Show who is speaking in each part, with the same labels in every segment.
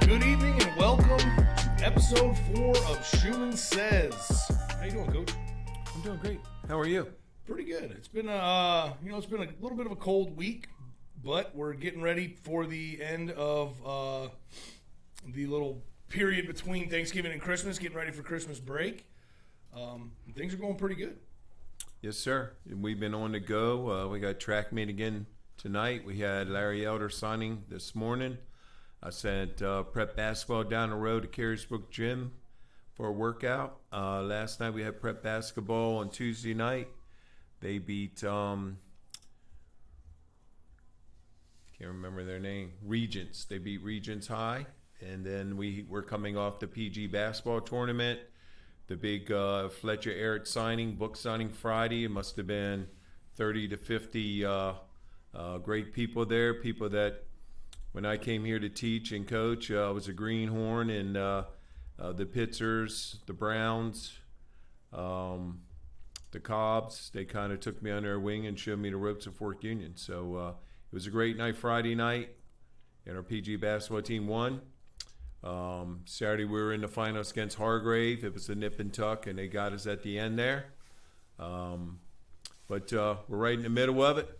Speaker 1: Good evening and welcome to episode 4 of Shuman Says. How you doing, Coach?
Speaker 2: I'm doing great. How are you?
Speaker 1: Pretty good. It's been a little bit of a cold week, but we're getting ready for the end of the little period between Thanksgiving and Christmas, getting ready for Christmas break. Things are going pretty good.
Speaker 2: Yes, sir. We've been on the go. We got track meet again tonight. We had Larry Elder signing this morning. I sent prep basketball down the road to Carysbrook Gym for a workout. Last night we had prep basketball on Tuesday night. They beat, can't remember their name, Regents. They beat Regents High. And then we're coming off the PG basketball tournament. The big Fletcher Errett book signing Friday. It must have been 30 to 50 great people there, people that when I came here to teach and coach, I was a greenhorn, and the Pitzers, the Browns, the Cobbs, they kind of took me under their wing and showed me the ropes of Fork Union. So it was a great night Friday night, and our PG basketball team won. Saturday we were in the finals against Hargrave. It was a nip and tuck, and they got us at the end there. But we're right in the middle of it.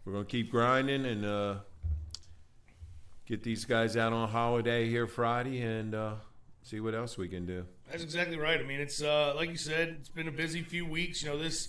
Speaker 2: We're going to keep grinding and get these guys out on holiday here Friday and see what else we can do.
Speaker 1: That's exactly right. I mean, it's like you said, it's been a busy few weeks. You know, this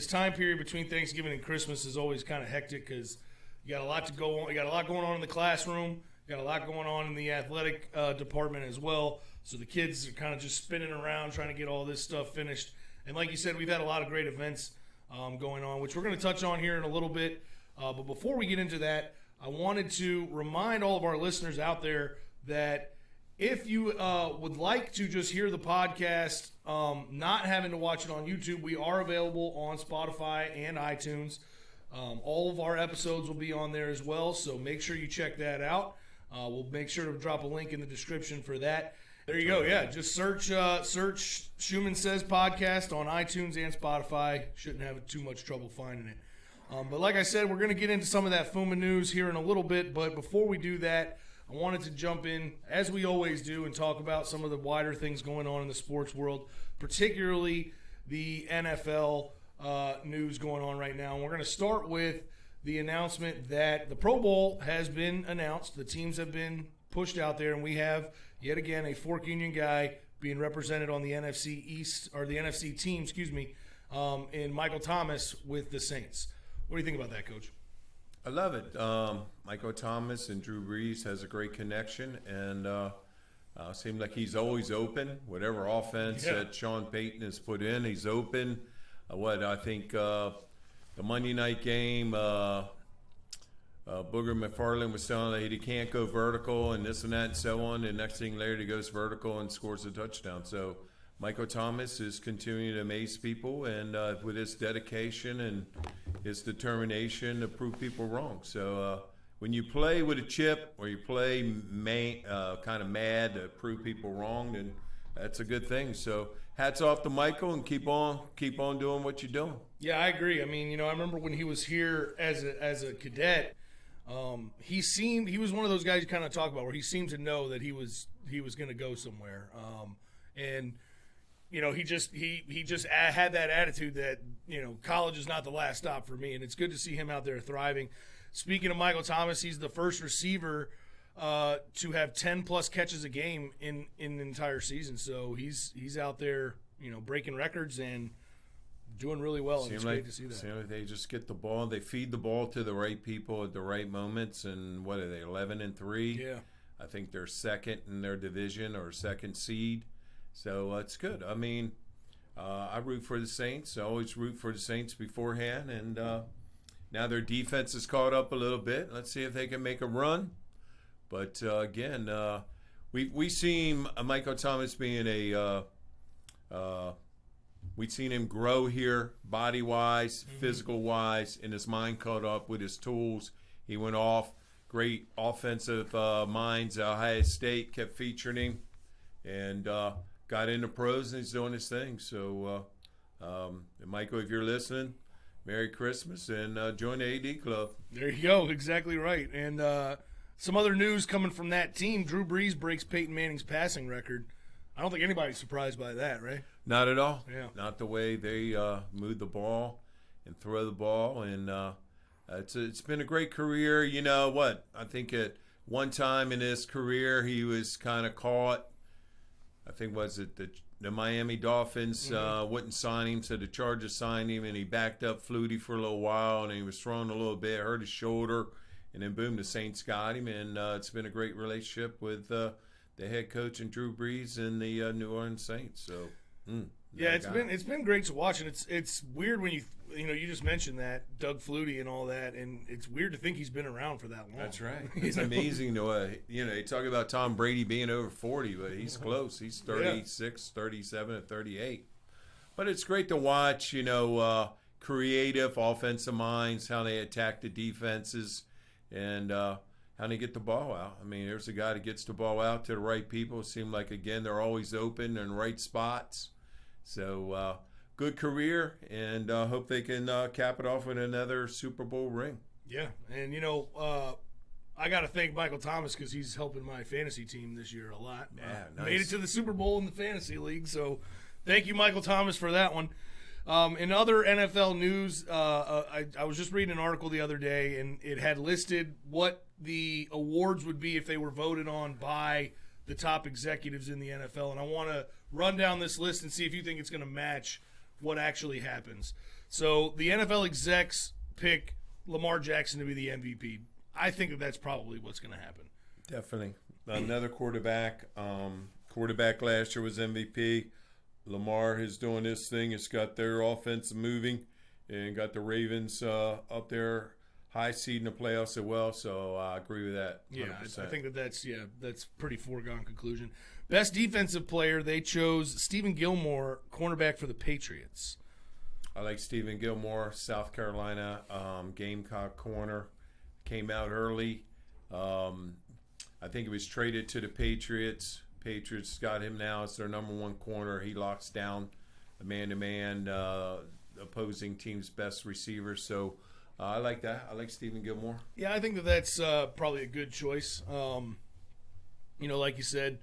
Speaker 1: time period between Thanksgiving and Christmas is always kind of hectic because you got a lot to go on. You got a lot going on in the classroom. You got a lot going on in the athletic department as well. So the kids are kind of just spinning around trying to get all this stuff finished. And like you said, we've had a lot of great events going on, which we're going to touch on here in a little bit. But before we get into that, I wanted to remind all of our listeners out there that if you would like to just hear the podcast, not having to watch it on YouTube, we are available on Spotify and iTunes. All of our episodes will be on there as well, so make sure you check that out. We'll make sure to drop a link in the description for that. There you go. Yeah, just search Shuman Says Podcast on iTunes and Spotify. Shouldn't have too much trouble finding it. But like I said, we're going to get into some of that FUMA news here in a little bit. But before we do that, I wanted to jump in, as we always do, and talk about some of the wider things going on in the sports world, particularly the NFL news going on right now. And we're going to start with the announcement that the Pro Bowl has been announced. The teams have been pushed out there, and we have, yet again, a Fork Union guy being represented on the NFC East, or the NFC team, in Michael Thomas with the Saints. What do you think about that, Coach?
Speaker 2: I love it. Michael Thomas and Drew Brees has a great connection, and seems like he's always open. Whatever offense that Sean Payton has put in, he's open. I think the Monday night game, Booger McFarland was telling that he can't go vertical and this and that and so on. And next thing later, he goes vertical and scores a touchdown. So Michael Thomas is continuing to amaze people, and with his dedication and his determination to prove people wrong. So when you play with a chip or you play kind of mad to prove people wrong, then that's a good thing. So hats off to Michael, and keep on doing what you're doing.
Speaker 1: Yeah, I agree. I mean, I remember when he was here as a cadet, he was one of those guys you kind of talk about where he seemed to know that he was going to go somewhere, and he just had that attitude that college is not the last stop for me, and it's good to see him out there thriving. Speaking of Michael Thomas, he's the first receiver to have 10 plus catches a game in an entire season. So he's out there, breaking records and doing really well. And it's great to see that.
Speaker 2: Seems like they just get the ball, they feed the ball to the right people at the right moments. And what are they, 11-3?
Speaker 1: Yeah,
Speaker 2: I think they're second in their division or second seed. So it's good. I mean, I root for the Saints. I always root for the Saints beforehand, and now their defense is caught up a little bit. Let's see if they can make a run. But again, we seen Michael Thomas being we've seen him grow here, body wise, physical wise, and his mind caught up with his tools. He went off. Great offensive minds. Ohio State kept featuring him, and got into pros, and he's doing his thing. So, Michael, if you're listening, Merry Christmas, and join the AD Club.
Speaker 1: There you go. Exactly right. And Some other news coming from that team: Drew Brees breaks Peyton Manning's passing record. I don't think anybody's surprised by that, right?
Speaker 2: Not at all.
Speaker 1: Yeah.
Speaker 2: Not the way they move the ball and throw the ball. And it's been a great career. You know what? I think at one time in his career he was kind of caught. I think was it the Miami Dolphins wouldn't sign him, so the Chargers signed him, and he backed up Flutie for a little while, and he was thrown a little bit, hurt his shoulder, and then boom, the Saints got him. And it's been a great relationship with the head coach and Drew Brees and the New Orleans Saints. So
Speaker 1: yeah, it's been great to watch, and it's weird when you just mentioned that Doug Flutie and all that, and it's weird to think he's been around for that long.
Speaker 2: That's right. It's amazing the way you talk about Tom Brady being over 40, but he's close. He's 36, 37, and 38. But it's great to watch. Creative offensive minds, how they attack the defenses, and how they get the ball out. I mean, there's a guy that gets the ball out to the right people. It seems like, again, they're always open in right spots. So good career, and hope they can cap it off with another Super Bowl ring.
Speaker 1: Yeah, and I got to thank Michael Thomas because he's helping my fantasy team this year a lot.
Speaker 2: Yeah, nice.
Speaker 1: Made it to the Super Bowl in the fantasy league, so thank you, Michael Thomas, for that one. In other NFL news, I was just reading an article the other day, and it had listed what the awards would be if they were voted on by the top executives in the NFL. And I want to run down this list and see if you think it's going to match what actually happens. So the NFL execs pick Lamar Jackson to be the MVP. I think that's probably what's going to happen.
Speaker 2: Definitely. Another quarterback. Quarterback last year was MVP. Lamar is doing this thing. It's got their offense moving and got the Ravens up there, high seed in the playoffs as well. So I agree with that. 100%.
Speaker 1: Yeah, I think that's pretty foregone conclusion. Best defensive player, they chose Stephen Gilmore, cornerback for the Patriots.
Speaker 2: I like Stephen Gilmore, South Carolina, Gamecock corner. Came out early. I think he was traded to the Patriots. Patriots got him now as their number one corner. He locks down the man-to-man opposing team's best receiver. So I like that. I like Stephen Gilmore.
Speaker 1: Yeah, I think that's probably a good choice. Like you said,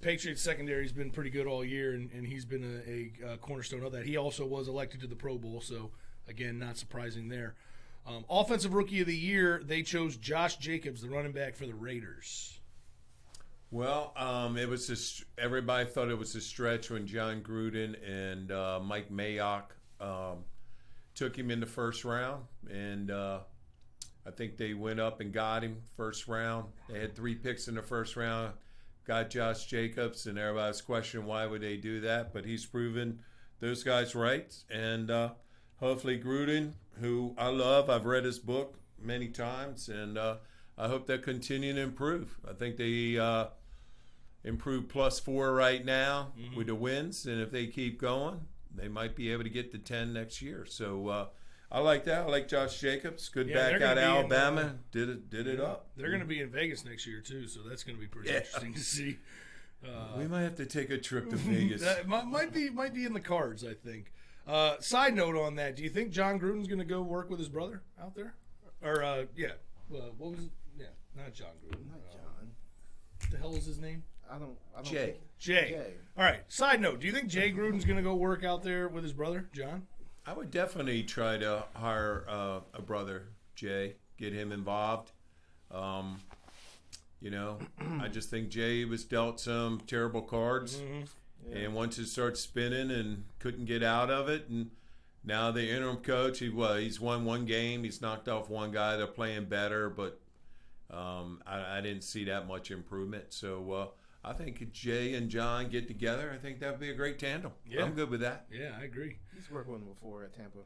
Speaker 1: Patriots secondary has been pretty good all year, and he's been a cornerstone of that. He also was elected to the Pro Bowl, so, again, not surprising there. Offensive Rookie of the Year, they chose Josh Jacobs, the running back for the Raiders.
Speaker 2: Well, it was just everybody thought it was a stretch when John Gruden and Mike Mayock took him in the first round, and I think they went up and got him first round. They had 3 picks in the first round, got Josh Jacobs, and everybody's questioning why would they do that, but he's proven those guys right, and hopefully Gruden, who I love, I've read his book many times, and I hope they'll continue to improve. I think they improved +4 right now with the wins, and if they keep going, they might be able to get to 10 next year. So I like that. I like Josh Jacobs. Good back out of Alabama. Did it up.
Speaker 1: They're going to be in Vegas next year too, so that's going to be pretty interesting to see.
Speaker 2: We might have to take a trip to Vegas.
Speaker 1: That might be in the cards, I think. Side note on that: do you think John Gruden's going to go work with his brother out there? Or what was it? Yeah, not John Gruden.
Speaker 3: Not John.
Speaker 1: What the hell is his name?
Speaker 3: I don't
Speaker 2: Jay.
Speaker 1: Jay. All right. Side note: do you think Jay Gruden's going to go work out there with his brother, John?
Speaker 2: I would definitely try to hire a brother, Jay, get him involved. I just think Jay was dealt some terrible cards, and once it started spinning and couldn't get out of it, and now the interim coach, he's won 1 game, he's knocked off 1 guy, they're playing better, but I didn't see that much improvement. So I think if Jay and John get together, I think that would be a great tandem. Yeah. I'm good with that.
Speaker 1: Yeah, I agree.
Speaker 3: He's worked with him before at Tampa.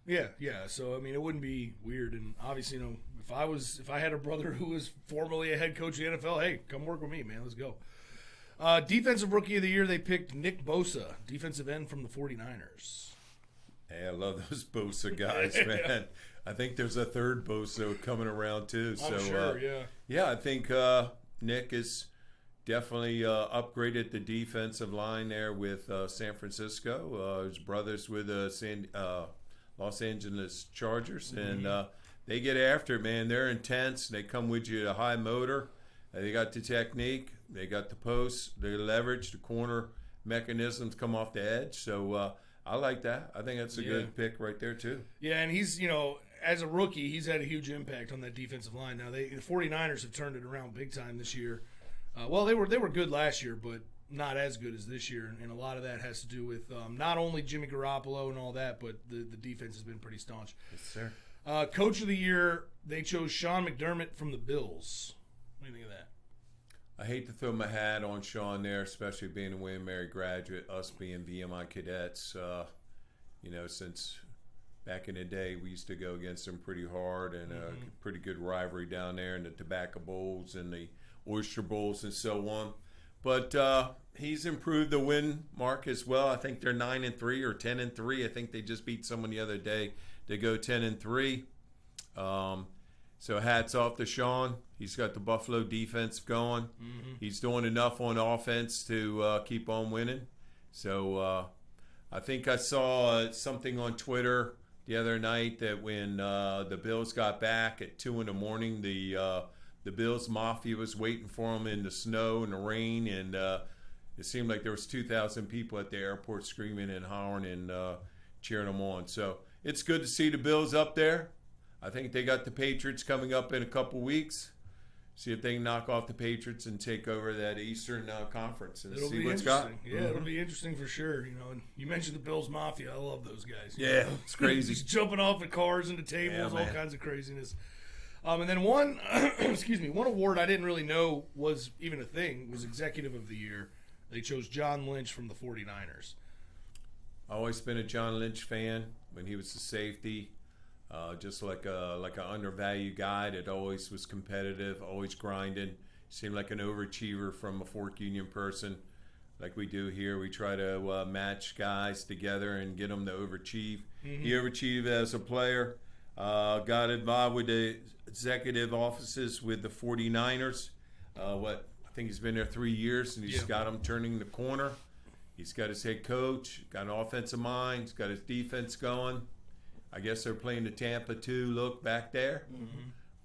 Speaker 1: Yeah. So I mean, it wouldn't be weird. And obviously, if I had a brother who was formerly a head coach of the NFL, hey, come work with me, man. Let's go. Defensive Rookie of the Year, they picked Nick Bosa, defensive end from the 49ers.
Speaker 2: Hey, I love those Bosa guys, man. I think there's a third Bosa coming around too.
Speaker 1: I'm sure, yeah.
Speaker 2: Yeah, I think Nick is definitely upgraded the defensive line there with San Francisco. His brother's with Los Angeles Chargers, and they get after it, man. They're intense. They come with you at a high motor. They got the technique. They got the posts. They leverage the corner mechanisms come off the edge. So I like that. I think that's a good pick right there too.
Speaker 1: Yeah, and he's, as a rookie, he's had a huge impact on that defensive line. Now, the 49ers have turned it around big time this year. Well, they were good last year, but not as good as this year. And a lot of that has to do with not only Jimmy Garoppolo and all that, but the defense has been pretty staunch.
Speaker 2: Yes, sir.
Speaker 1: Coach of the year, they chose Sean McDermott from the Bills. What do you think of that?
Speaker 2: I hate to throw my hat on Sean there, especially being a William Mary graduate, us being VMI cadets. Since back in the day, we used to go against them pretty hard, and pretty good rivalry down there in the Tobacco Bowls and the Oyster Bowls and so on. But he's improved the win mark as well. I think they're 9-3 or 10-3. I think they just beat someone the other day. They go 10-3. So hats off to Sean. He's got the Buffalo defense going. Mm-hmm. He's doing enough on offense to keep on winning. So I think I saw something on Twitter the other night that when the Bills got back at 2 a.m, the Bills Mafia was waiting for them in the snow and the rain, and it seemed like there was 2,000 people at the airport screaming and hollering and cheering them on. So it's good to see the Bills up there. I think they got the Patriots coming up in a couple weeks. See if they can knock off the Patriots and take over that Eastern Conference and see what's got.
Speaker 1: Yeah, it'll be interesting for sure. And you mentioned the Bills Mafia. I love those guys.
Speaker 2: Yeah, it's crazy.
Speaker 1: Just jumping off of cars into tables, all kinds of craziness. And then one award I didn't really know was even a thing was Executive of the Year. They chose John Lynch from the 49ers.
Speaker 2: Always been a John Lynch fan when he was the safety. Just like an undervalued guy that always was competitive, always grinding. Seemed like an overachiever from a Fork Union person, like we do here. We try to match guys together and get them to overachieve. Mm-hmm. He overachieved as a player. Got involved with the executive offices with the 49ers. I think he's been there 3 years, and he's got them turning the corner. He's got his head coach, got an offensive mind, he's got his defense going. I guess they're playing the Tampa 2 look back there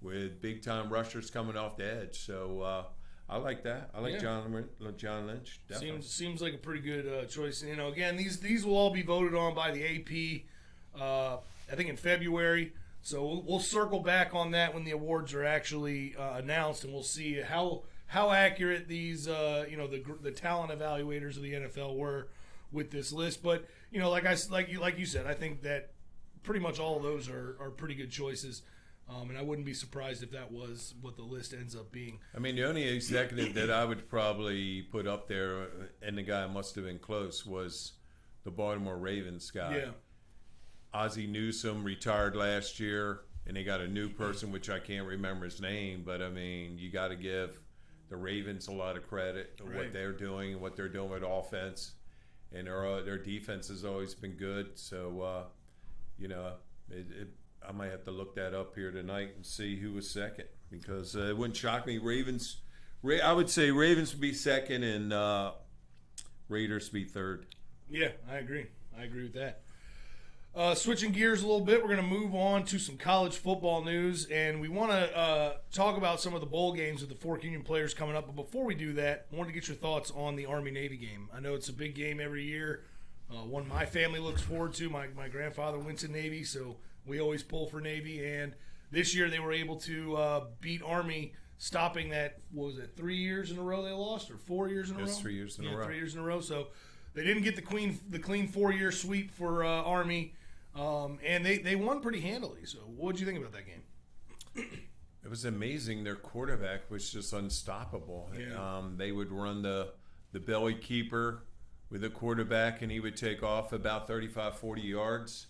Speaker 2: with big-time rushers coming off the edge. So I like that. I like John Lynch. Definitely.
Speaker 1: Seems like a pretty good choice. Again, these will all be voted on by the AP, I think in February. So we'll circle back on that when the awards are actually announced, and we'll see how accurate these the talent evaluators of the NFL were with this list. But like you said, I think that pretty much all of those are pretty good choices, and I wouldn't be surprised if that was what the list ends up being.
Speaker 2: I mean, the only executive that I would probably put up there, and the guy must have been close, was the Baltimore Ravens guy.
Speaker 1: Yeah.
Speaker 2: Ozzie Newsome retired last year, and they got a new person, which I can't remember his name, but, I mean, you got to give the Ravens a lot of credit for what they're doing and what they're doing with offense, and their defense has always been good. So, I might have to look that up here tonight and see who was second, because it wouldn't shock me. I would say Ravens would be second and Raiders be third.
Speaker 1: Yeah, I agree with that. Switching gears a little bit, we're going to move on to some college football news, and we want to talk about some of the bowl games with the Fork Union players coming up. But before we do that, I wanted to get your thoughts on the Army-Navy game. I know it's a big game every year. One my family looks forward to. My grandfather went to Navy, so we always pull for Navy. And this year they were able to beat Army, stopping that, 3 years in a row they lost, or 4 years in a row?
Speaker 2: Yes, 3 years in a row.
Speaker 1: 3 years in a row. So they didn't get the clean 4-year sweep for Army, and they won pretty handily. So what did you think about that game?
Speaker 2: It was amazing. Their quarterback was just unstoppable.
Speaker 1: Yeah.
Speaker 2: They would run the belly keeper with a quarterback, and he would take off about 35, 40 yards.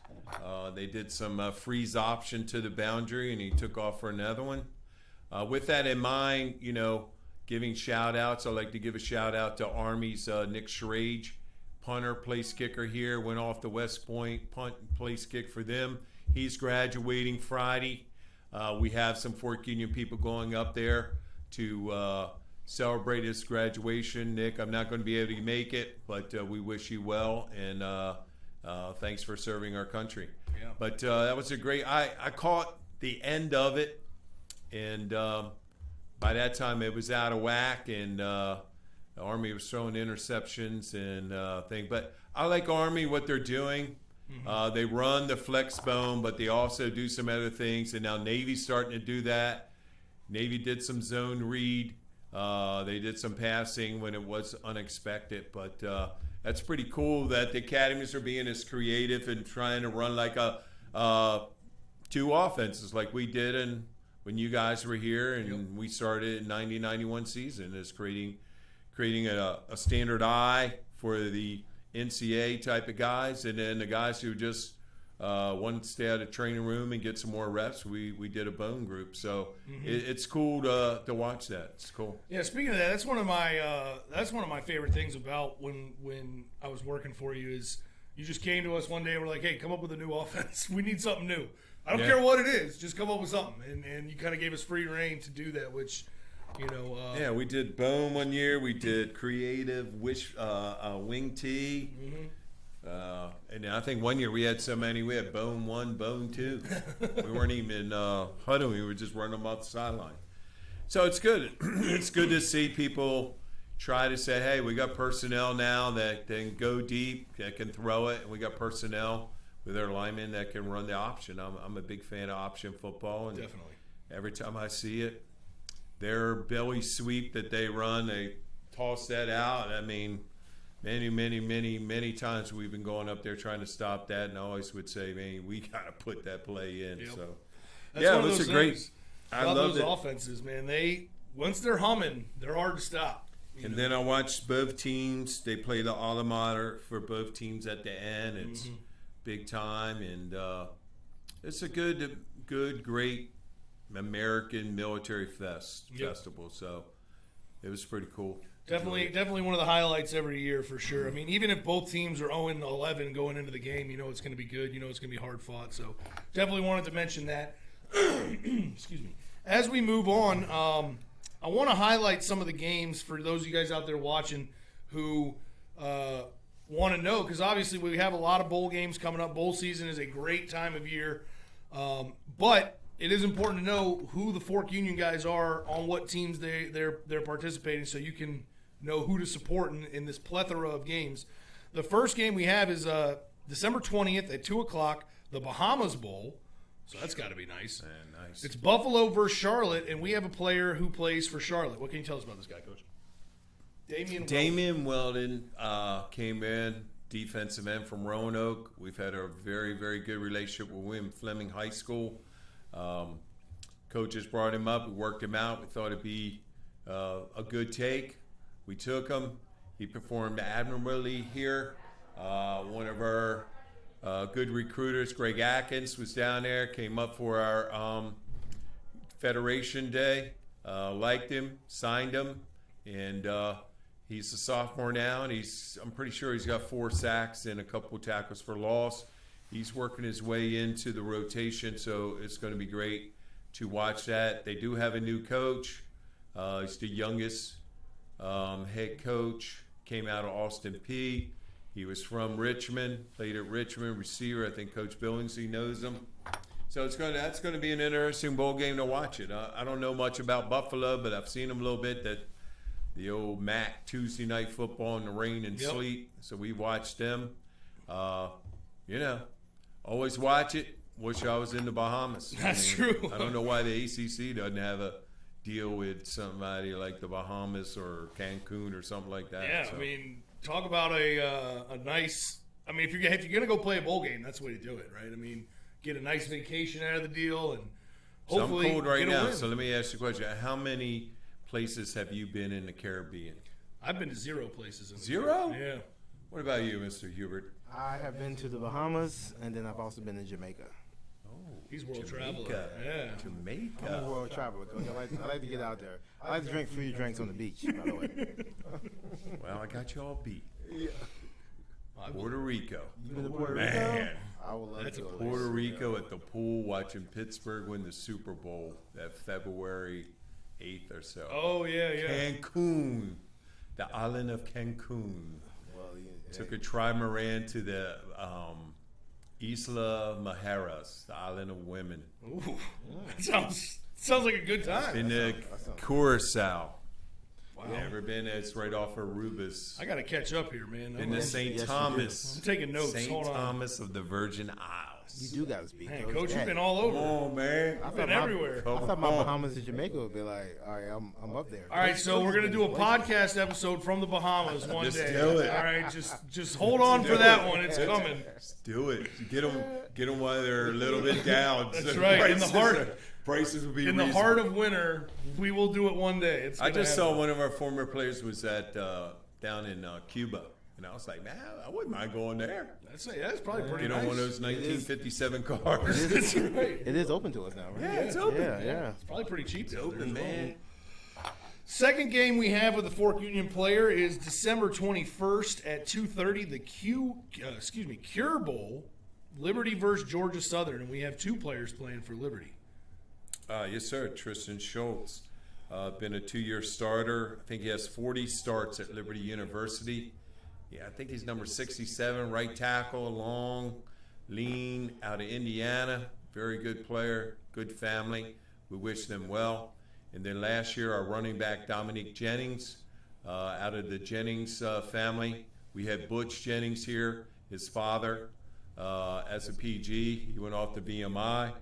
Speaker 2: They did some freeze option to the boundary, and he took off for another one. With that in mind, giving shout-outs, I'd like to give a shout-out to Army's Nick Schrage, punter, place kicker here, went off the West Point, punt, place kick for them. He's graduating Friday. We have some Fork Union people going up there to celebrate his graduation. Nick, I'm not going to be able to make it, but we wish you well, and thanks for serving our country.
Speaker 1: Yeah.
Speaker 2: But that was a great. I caught the end of it, and by that time it was out of whack, and the Army was throwing interceptions and things. But I like Army, what they're doing. They run the flex bone, but they also do some other things, and now Navy's starting to do that. Navy did some zone read. They did some passing when it was unexpected, but that's pretty cool that the academies are being as creative and trying to run like two offenses like we did when you guys were here, and we started in 90-91 season as creating a standard I for the NCAA type of guys, and then the guys who just wanted to stay out of the training room and get some more reps. We did a bone group, so it's cool to watch that. It's cool.
Speaker 1: Yeah, speaking of that, that's one of my favorite things about when I was working for you is you just came to us one day and were like, hey, come up with a new offense. We need something new. I don't care what it is, just come up with something, and you kind of gave us free reign to do that, which. Yeah,
Speaker 2: we did bone one year. We did creative wing tee. And I think one year we had so many. We had bone 1, bone 2. We weren't even huddling. We were just running them off the sideline. So it's good. It's good to see people try to say, hey, we got personnel now that can go deep, that can throw it, and we got personnel with our linemen that can run the option. I'm a big fan of option football. And
Speaker 1: definitely.
Speaker 2: Every time I see it, their belly sweep that they run, they toss that out. I mean, many times we've been going up there trying to stop that, and I always would say, man, we got to put that play in.
Speaker 1: Yep.
Speaker 2: So,
Speaker 1: That's
Speaker 2: it was a great.
Speaker 1: I love those offenses, man. Once they're humming, they're hard to stop.
Speaker 2: And then I watched both teams. They play the alma mater for both teams at the end. It's big time, and it's a good, great American military festival. So it was pretty cool.
Speaker 1: Definitely one of the highlights every year for sure. I mean, even if both teams are 0-11 going into the game, you know it's going to be good. You know it's going to be hard fought. So definitely wanted to mention that. Excuse me. As we move on, I want to highlight some of the games for those of you guys out there watching who want to know, because obviously we have a lot of bowl games coming up. Bowl season is a great time of year, but it is important to know who the Fork Union guys are, on what teams they're participating, so you can know who to support in this plethora of games. The first game we have is December 20th at 2 o'clock, the Bahamas Bowl. So that's got to be nice.
Speaker 2: Man, nice.
Speaker 1: It's Buffalo versus Charlotte, and we have a player who plays for Charlotte. What can you tell us about this guy, Coach? Damian
Speaker 2: Weldon came in, defensive end from Roanoke. We've had a very, very good relationship with William Fleming High School. Coaches brought him up. We worked him out. We thought it'd be a good take. We took him. He performed admirably here. One of our good recruiters, Greg Atkins, was down there, came up for our Federation Day, liked him, signed him, and he's a sophomore now, and I'm pretty sure he's got 4 sacks and a couple tackles for loss. He's working his way into the rotation, so it's going to be great to watch that. They do have a new coach. He's the youngest head coach, came out of Austin Peay. He was from Richmond, played at Richmond, receiver. I think Coach Billingsley knows him. So that's going to be an interesting bowl game to watch it. I don't know much about Buffalo, but I've seen them a little bit, that the old MAC Tuesday night football in the rain and sleet. So we watched them. Always watch it. Wish I was in the Bahamas.
Speaker 1: That's true.
Speaker 2: I don't know why the ACC doesn't have a deal with somebody like the Bahamas or Cancun or something like that.
Speaker 1: Yeah, so. I mean, talk about a nice. I mean, if you're gonna go play a bowl game, that's the way to do it, right? I mean, get a nice vacation out of the deal, and hopefully.
Speaker 2: So I'm cold right now.
Speaker 1: Win.
Speaker 2: So let me ask you a question: how many places have you been in the Caribbean?
Speaker 1: I've been to 0 places. In the
Speaker 2: Zero?
Speaker 1: Caribbean. Yeah.
Speaker 2: What about you, Mr. Hubert?
Speaker 3: I have been to the Bahamas, and then I've also been to Jamaica.
Speaker 2: Oh,
Speaker 1: he's world
Speaker 2: Jamaica.
Speaker 1: traveler. Yeah.
Speaker 2: Jamaica.
Speaker 3: I'm a world traveler, Coach. I like to get out there. I like to drink free drinks on the beach, by the way.
Speaker 2: Well, I got you all beat.
Speaker 3: Yeah.
Speaker 2: Puerto Rico.
Speaker 3: You been to Puerto Rico?
Speaker 2: Man.
Speaker 3: I would love
Speaker 1: That's
Speaker 3: to
Speaker 1: a
Speaker 3: go
Speaker 2: Puerto
Speaker 3: there.
Speaker 2: Rico at the pool watching Pittsburgh win the Super Bowl that February 8th or so.
Speaker 1: Oh yeah.
Speaker 2: Cancun, the island of Cancun.
Speaker 3: Well, yeah.
Speaker 2: Took a trimaran to the Isla Mujeres, the island of women.
Speaker 1: Ooh, that sounds like a good time.
Speaker 2: In the Curacao.
Speaker 1: Wow.
Speaker 2: You ever been? It's right off of Rubis.
Speaker 1: I got to catch up here, man.
Speaker 2: In the St.
Speaker 3: Yes, you
Speaker 2: Thomas.
Speaker 1: I'm taking notes.
Speaker 2: St.
Speaker 1: Hold on.
Speaker 2: Thomas of the Virgin Isles.
Speaker 3: You do got to speak.
Speaker 1: Man, Coach, you've been all
Speaker 2: Come
Speaker 1: over.
Speaker 2: on, man.
Speaker 3: I
Speaker 1: You've been
Speaker 3: thought my-
Speaker 1: everywhere.
Speaker 3: I thought my Bahamas and Jamaica would be like, all right, I'm up there.
Speaker 1: All right, so we're gonna do a podcast episode from the Bahamas one
Speaker 2: Just
Speaker 1: day.
Speaker 2: do it.
Speaker 1: All right, just hold on for that one. It's coming.
Speaker 2: Do it. Get them while they're a little bit down.
Speaker 1: That's right. In the heart,
Speaker 2: prices will be
Speaker 1: in the
Speaker 2: reasonable.
Speaker 1: heart of winter, we will do it one day. It's
Speaker 2: I
Speaker 1: gonna
Speaker 2: just
Speaker 1: happen.
Speaker 2: saw one of our former players was at down in Cuba, and I was like, man, I wouldn't mind going there.
Speaker 1: That's probably pretty
Speaker 2: Get on
Speaker 1: nice.
Speaker 2: one of those 1957 cars.
Speaker 1: That's right.
Speaker 3: It is open to us now, right?
Speaker 2: Yeah, it's open.
Speaker 3: Yeah.
Speaker 1: It's probably pretty cheap. It's
Speaker 2: Open, man.
Speaker 1: Second game we have with the Fork Union player is December 21st at 2:30. The Cure Bowl, Liberty versus Georgia Southern, and we have two players playing for Liberty.
Speaker 2: Yes, sir. Tristan Schultz, been a 2-year starter. I think he has 40 starts at Liberty University. Yeah, I think he's number 67, right tackle, long, lean, out of Indiana. Very good player, good family. We wish them well. And then last year, our running back, Dominique Jennings, out of the Jennings family. We had Butch Jennings here, his father, as a PG. He went off to VMI.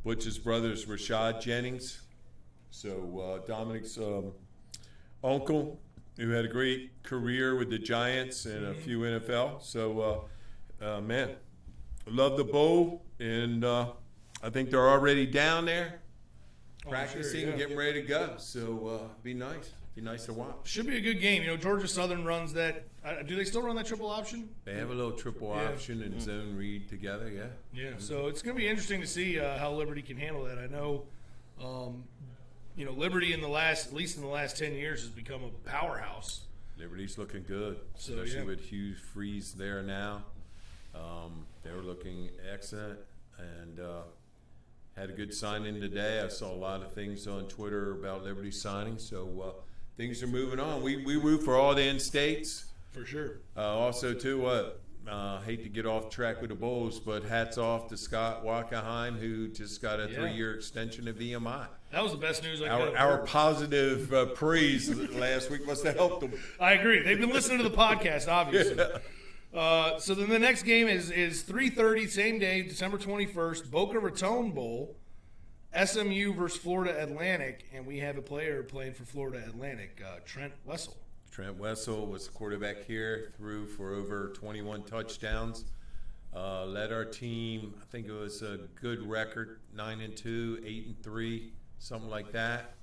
Speaker 2: Butch's brother is Rashad Jennings. So Dominic's uncle, who had a great career with the Giants and a few NFL. So, man, love the bowl, and I think they're already down there practicing,
Speaker 1: sure, yeah.
Speaker 2: getting ready to go. So, be nice. Be nice to watch.
Speaker 1: Should be a good game. You know, Georgia Southern runs that. Do they still run that triple option?
Speaker 2: They have a little triple
Speaker 1: Yeah.
Speaker 2: option and zone read together, yeah.
Speaker 1: Yeah. So it's going to be interesting to see how Liberty can handle that. I know, Liberty at least in the last 10 years, has become a powerhouse.
Speaker 2: Liberty's looking good,
Speaker 1: So,
Speaker 2: especially
Speaker 1: yeah.
Speaker 2: with Hugh Freeze there now. They were looking excellent, and had a good signing today. I saw a lot of things on Twitter about Liberty signing, so things are moving on. We root for all the in-states.
Speaker 1: For sure.
Speaker 2: Also, too, hate to get off track with the Bulls, but hats off to Scott Wackenheim, who just got a 3-year extension of VMI.
Speaker 1: That was the best news I could have
Speaker 2: Our
Speaker 1: heard.
Speaker 2: positive praise last week must have helped them.
Speaker 1: I agree. They've been listening to the podcast, obviously. So then the next game is 3:30, same day, December 21st, Boca Raton Bowl, SMU versus Florida Atlantic, and we have a player playing for Florida Atlantic, Trent Wessel.
Speaker 2: Trent Wessel was the quarterback here, threw for over 21 touchdowns, led our team. I think it was a good record, 9-2, 8-3, something like that.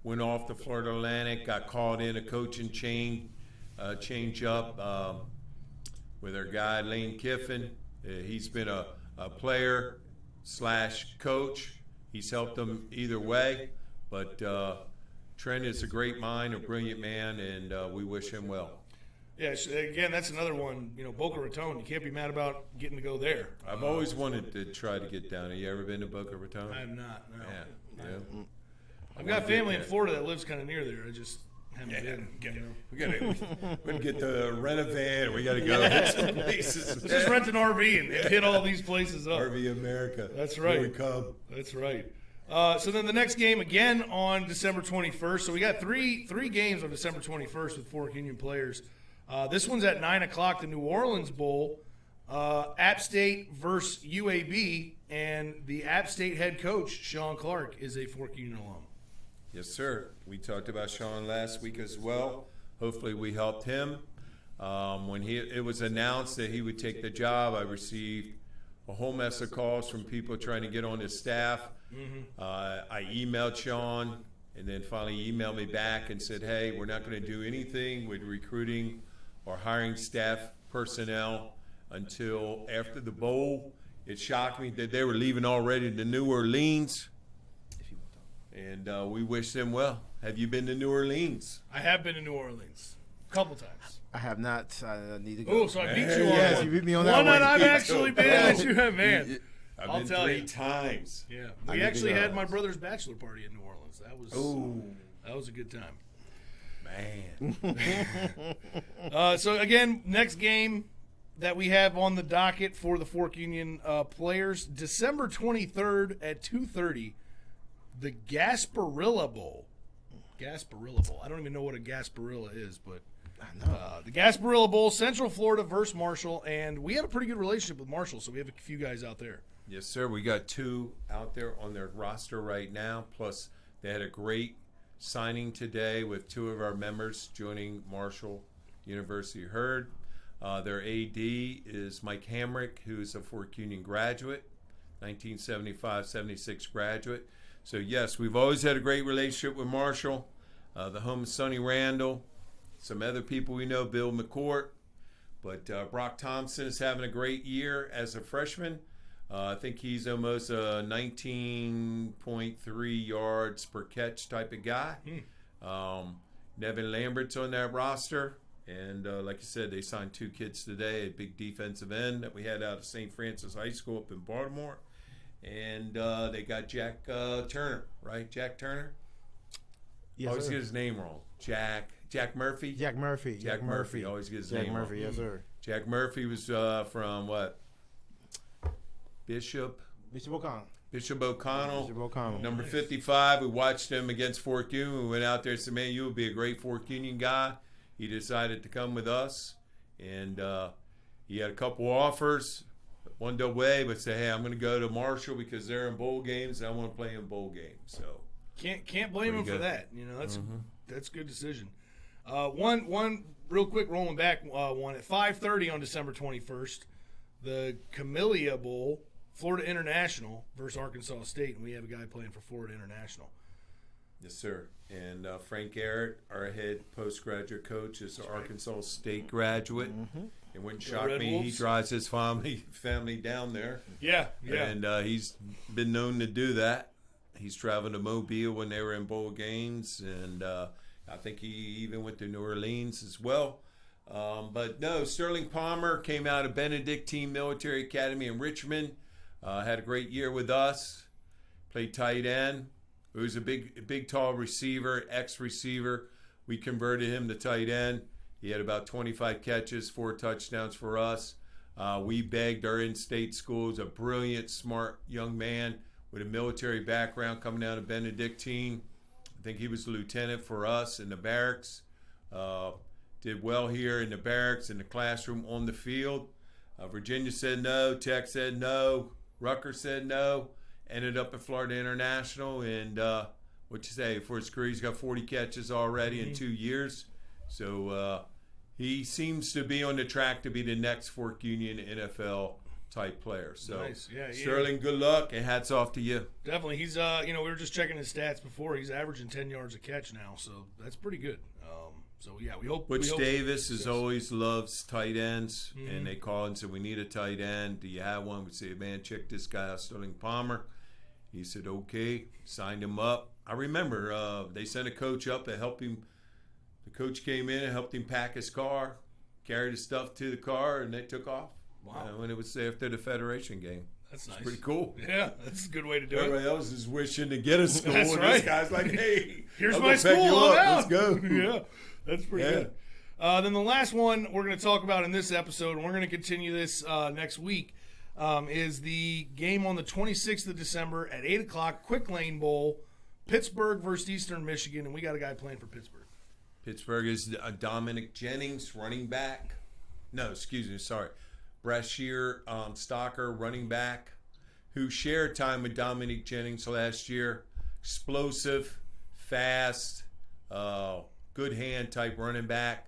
Speaker 2: Went off to Florida Atlantic, got called in a coaching change up with our guy Lane Kiffin. He's been a player / coach. He's helped them either way, but Trent is a great mind, a brilliant man, and we wish him well.
Speaker 1: Yeah, again, that's another one. Boca Raton, you can't be mad about getting to go there.
Speaker 2: I've always wanted to try to get down there. You ever been to Boca Raton?
Speaker 1: I have not, no.
Speaker 2: Yeah.
Speaker 1: I've got family in Florida that lives kind of near there. I just haven't been.
Speaker 2: We gotta get to rent a van. We gotta go hit some places.
Speaker 1: Let's just rent an RV and hit all these places up.
Speaker 2: RV America.
Speaker 1: That's right.
Speaker 2: Here we come.
Speaker 1: That's right. So then the next game again on December 21st. So we got three games on December 21st with Fork Union players. This one's at 9 o'clock, the New Orleans Bowl, App State versus UAB, and the App State head coach, Sean Clark, is a Fork Union alum.
Speaker 2: Yes, sir. We talked about Sean last week as well. Hopefully we helped him. When it was announced that he would take the job, I received a whole mess of calls from people trying to get on his staff. I emailed Sean, and then finally he emailed me back and said, hey, we're not going to do anything with recruiting or hiring staff personnel until after the bowl. It shocked me that they were leaving already to New Orleans. And we wish them well. Have you been to New Orleans?
Speaker 1: I have been to New Orleans a couple times.
Speaker 3: I have not. I need to go.
Speaker 1: Oh, so I beat you on
Speaker 3: Yes,
Speaker 1: one.
Speaker 3: you beat me on that
Speaker 1: one that
Speaker 3: one.
Speaker 1: I've actually been that you have, man.
Speaker 2: I've
Speaker 1: I'll
Speaker 2: been
Speaker 1: tell
Speaker 2: 3
Speaker 1: you.
Speaker 2: times.
Speaker 1: Yeah,
Speaker 3: I
Speaker 1: we
Speaker 3: need to
Speaker 1: actually
Speaker 3: go.
Speaker 1: had my brother's bachelor party in New Orleans. That was a good time.
Speaker 2: Man.
Speaker 1: So again, next game, that we have on the docket for the Fork Union players, December 23rd at 2:30, the Gasparilla Bowl. Gasparilla Bowl. I don't even know what a Gasparilla is, but the Gasparilla Bowl, Central Florida versus Marshall, and we have a pretty good relationship with Marshall, so we have a few guys out there.
Speaker 2: Yes, sir. We got 2 out there on their roster right now. Plus, they had a great signing today with 2 of our members joining Marshall University Herd. Their AD is Mike Hamrick, who's a Fork Union graduate, 1975-76 graduate. So, yes, we've always had a great relationship with Marshall, the home of Sonny Randall, some other people we know, Bill McCourt. But Brock Thompson is having a great year as a freshman. I think he's almost a 19.3 yards per catch type of guy. Nevin Lambert's on that roster. And like you said, they signed 2 kids today, a big defensive end that we had out of St. Francis High School up in Baltimore. And they got Jack Turner, right? Jack Turner?
Speaker 3: Yes,
Speaker 2: Always
Speaker 3: sir.
Speaker 2: get his name wrong. Jack Murphy?
Speaker 3: Jack Murphy.
Speaker 2: Jack Murphy. Always get his
Speaker 3: Jack
Speaker 2: name
Speaker 3: Murphy,
Speaker 2: wrong.
Speaker 3: yes, sir.
Speaker 2: Jack Murphy was from what? Bishop O'Connell.
Speaker 3: Bishop O'Connell.
Speaker 2: Number 55. We watched him against Fork Union. We went out there and said, man, you would be a great Fork Union guy. He decided to come with us. And he had a couple offers. One to away, but say, hey, I'm going to go to Marshall because they're in bowl games, and I want to play in bowl games. So
Speaker 1: Can't blame him for that. You know, that's a good decision. One real quick rolling back one at 5:30 on December 21st, the Camellia Bowl, Florida International versus Arkansas State, and we have a guy playing for Florida International.
Speaker 2: yes, sir. And Frank Garrett, our head postgraduate coach, is an Arkansas State graduate. It wouldn't shock
Speaker 1: Red
Speaker 2: me. He
Speaker 1: Wolves.
Speaker 2: drives his family down there.
Speaker 1: Yeah.
Speaker 2: And he's been known to do that. He's traveled to Mobile when they were in bowl games, and I think he even went to New Orleans as well. But no, Sterling Palmer came out of Benedictine Military Academy in Richmond. Had a great year with us. Played tight end. He was a big, tall receiver, ex-receiver. We converted him to tight end. He had about 25 catches, 4 touchdowns for us. We begged our in-state schools, a brilliant, smart young man with a military background coming out of Benedictine. I think he was a lieutenant for us in the barracks. Did well here in the barracks, in the classroom, on the field. Virginia said no. Tech said no. Rutgers said no. Ended up at Florida International. And what you say, for his career, he's got 40 catches already in 2 years. So he seems to be on the track to be the next Fork Union NFL type player. So
Speaker 1: Nice. Yeah,
Speaker 2: Sterling, good luck, and hats off to you.
Speaker 1: Definitely. He's we were just checking his stats before. He's averaging 10 yards a catch now, so that's pretty good. So yeah, we hope.
Speaker 2: Butch
Speaker 1: we hope
Speaker 2: Davis is always loves tight ends, and they call and say, we need a tight end. Do you have one? We say, man, check this guy out, Sterling Palmer. He said, okay, signed him up. I remember they sent a coach up to help him. The coach came in and helped him pack his car, carried his stuff to the car, and they took off.
Speaker 1: Wow.
Speaker 2: When it was after the Federation game.
Speaker 1: That's nice.
Speaker 2: Pretty cool.
Speaker 1: Yeah, that's a good way to do
Speaker 2: Everybody
Speaker 1: it.
Speaker 2: else is wishing to get a school,
Speaker 1: That's
Speaker 2: and
Speaker 1: right.
Speaker 2: this guy's like, hey,
Speaker 1: Here's
Speaker 2: I'm
Speaker 1: my
Speaker 2: gonna pick
Speaker 1: school.
Speaker 2: you
Speaker 1: I'm
Speaker 2: up.
Speaker 1: out.
Speaker 2: Let's go.
Speaker 1: Yeah, that's pretty
Speaker 2: Yeah.
Speaker 1: good. Then the last one we're going to talk about in this episode, and we're going to continue this next week, is the game on the 26th of December at 8 o'clock, Quick Lane Bowl, Pittsburgh versus Eastern Michigan, and we got a guy playing for Pittsburgh.
Speaker 2: Pittsburgh is Dominic Jennings, running back. No, excuse me, sorry. Brashear Stalker, running back, who shared time with Dominic Jennings last year. Explosive, fast, good hand type running back.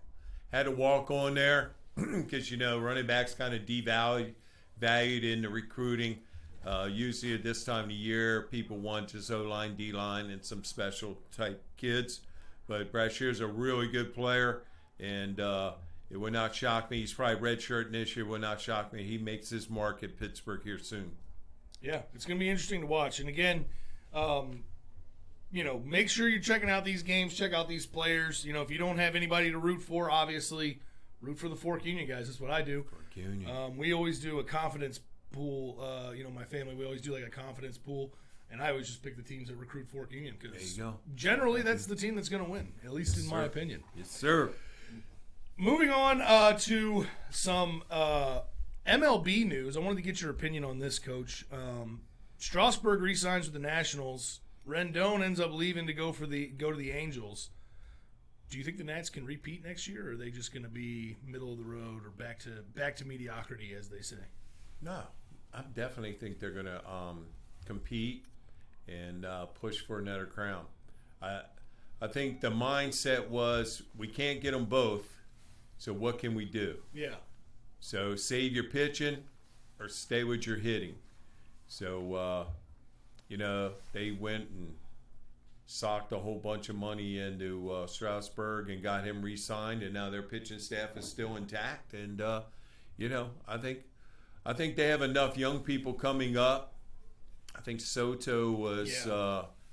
Speaker 2: Had to walk on there because, running backs kind of valued in the recruiting. Usually at this time of the year, people want just O-line, D-line, and some special type kids. But Brashear's a really good player, and it would not shock me. He's probably redshirting this year. Would not shock me. He makes his mark at Pittsburgh here soon.
Speaker 1: Yeah, it's going to be interesting to watch. And again, make sure you're checking out these games, check out these players. If you don't have anybody to root for, obviously, root for the Fork Union guys. That's what I do.
Speaker 2: Fork Union.
Speaker 1: We always do a confidence pool. My family, we always do like a confidence pool. And I always just pick the teams that recruit Fork Union because
Speaker 2: There you go.
Speaker 1: generally that's the team that's going to win, at least in my
Speaker 2: sir.
Speaker 1: opinion.
Speaker 2: Yes, sir.
Speaker 1: Moving on to some MLB news. I wanted to get your opinion on this, Coach. Strasburg re-signs with the Nationals. Rendon ends up leaving to go to the Angels. Do you think the Nats can repeat next year, or are they just going to be middle of the road or back to mediocrity, as they say?
Speaker 2: No, I definitely think they're going to compete and push for another crown. I think the mindset was we can't get them both, so what can we do?
Speaker 1: Yeah.
Speaker 2: So save your pitching or stay with your hitting. So, they went and socked a whole bunch of money into Strasburg and got him re-signed, and now their pitching staff is still intact. And, I think they have enough young people coming up. I think Soto was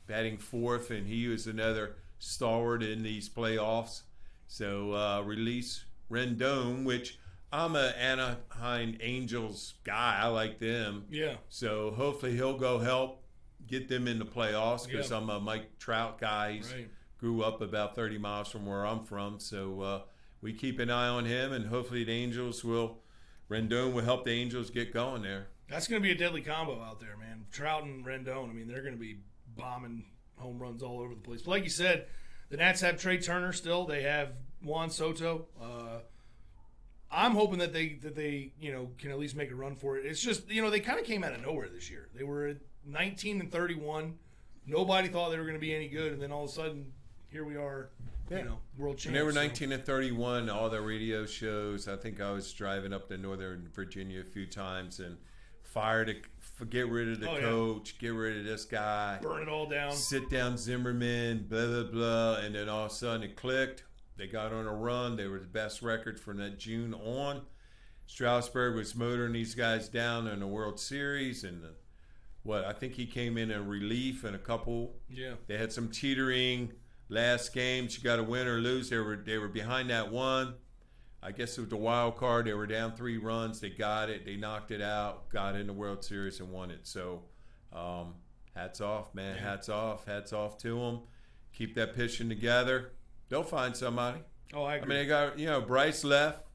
Speaker 2: batting fourth, and he was another stalwart in these playoffs. So release Rendon, which I'm an Anaheim Angels guy. I like them.
Speaker 1: Yeah.
Speaker 2: So hopefully he'll go help get them in the playoffs because
Speaker 1: Yeah.
Speaker 2: I'm a Mike Trout guy. He's grew up about 30 miles from where I'm from. So we keep an eye on him, and hopefully the Angels Rendon will help the Angels get going there.
Speaker 1: That's going to be a deadly combo out there, man. Trout and Rendon, I mean, they're going to be bombing home runs all over the place. But like you said, the Nats have Trey Turner still. They have Juan Soto. I'm hoping that they can at least make a run for it. It's just, they kind of came out of nowhere this year. They were at 19-31. Nobody thought they were going to be any good, and then all of a sudden, here we are, world champions.
Speaker 2: And they were 19-31, all the radio shows. I think I was driving up to Northern Virginia a few times and get rid of the coach, get rid of this guy.
Speaker 1: Burn it all down.
Speaker 2: Sit down Zimmerman, blah, blah, blah. And then all of a sudden it clicked. They got on a run. They were the best record from that June on. Strasburg was motoring these guys down in the World Series. And I think he came in relief in a couple.
Speaker 1: Yeah.
Speaker 2: They had some teetering last games. You got to win or lose. They were behind that one. I guess it was the wild card. They were down 3 runs. They got it. They knocked it out, got in the World Series and won it. So hats off, man. Yeah. Hats off to them. Keep that pitching together. They'll find somebody.
Speaker 1: Oh, I agree.
Speaker 2: I mean, they got, Bryce left.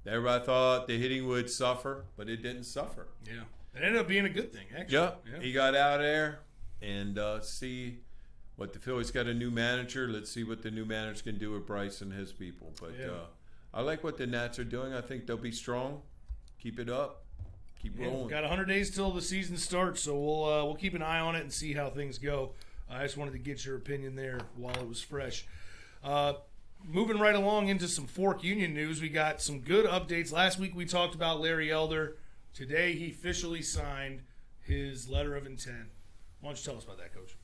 Speaker 2: Everybody thought the hitting would suffer, but it didn't suffer.
Speaker 1: Yeah. It ended up being a good thing, actually.
Speaker 2: Yep. Yeah. He got out there and see what the Phillies got a new manager. Let's see what the new manager can do with Bryce and his people. But I like what the Nats are doing. I think they'll be strong. Keep it up. Keep rolling.
Speaker 1: We've got 100 days till the season starts, so we'll keep an eye on it and see how things go. I just wanted to get your opinion there while it was fresh. Moving right along into some Fork Union news, we got some good updates. Last week we talked about Larry Elder. Today he officially signed his letter of intent. Why don't you tell us about that, Coach?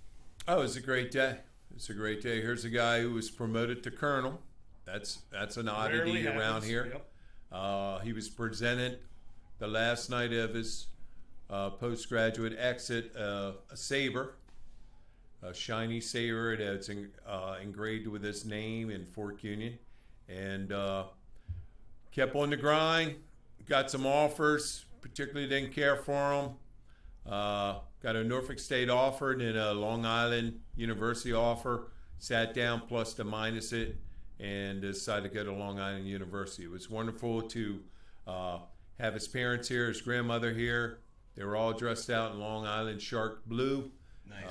Speaker 2: Oh, it's a great day. It's a great day. Here's a guy who was promoted to colonel. That's an oddity around here. Yep. He was presented the last night of his postgraduate exit a saber. A shiny saber that's engraved with his name in Fork Union, and kept on the grind. Got some offers, particularly didn't care for them. Got a Norfolk State offer and a Long Island University offer. Sat down, plus to minus it, and decided to go to Long Island University. It was wonderful to have his parents here, his grandmother here. They were all dressed out in Long Island shark blue.
Speaker 1: Nice.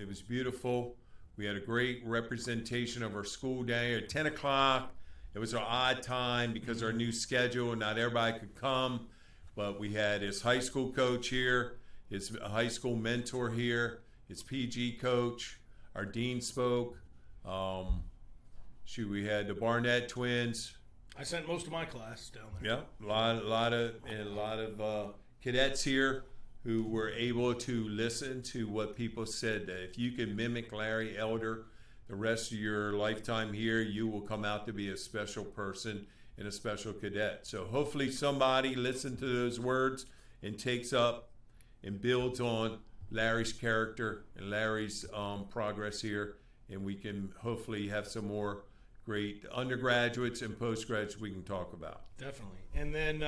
Speaker 2: It was beautiful. We had a great representation of our school day at 10 o'clock. It was an odd time because of our new schedule. Not everybody could come, but we had his high school coach here, his high school mentor here, his PG coach. Our dean spoke. We had the Barnett twins.
Speaker 1: I sent most of my class down there.
Speaker 2: Yeah, a lot of cadets here who were able to listen to what people said. That if you can mimic Larry Elder the rest of your lifetime here, you will come out to be a special person and a special cadet. So hopefully somebody listens to those words and takes up and builds on Larry's character and Larry's progress here, and we can hopefully have some more great undergraduates and postgraduates we can talk about.
Speaker 1: Definitely. And then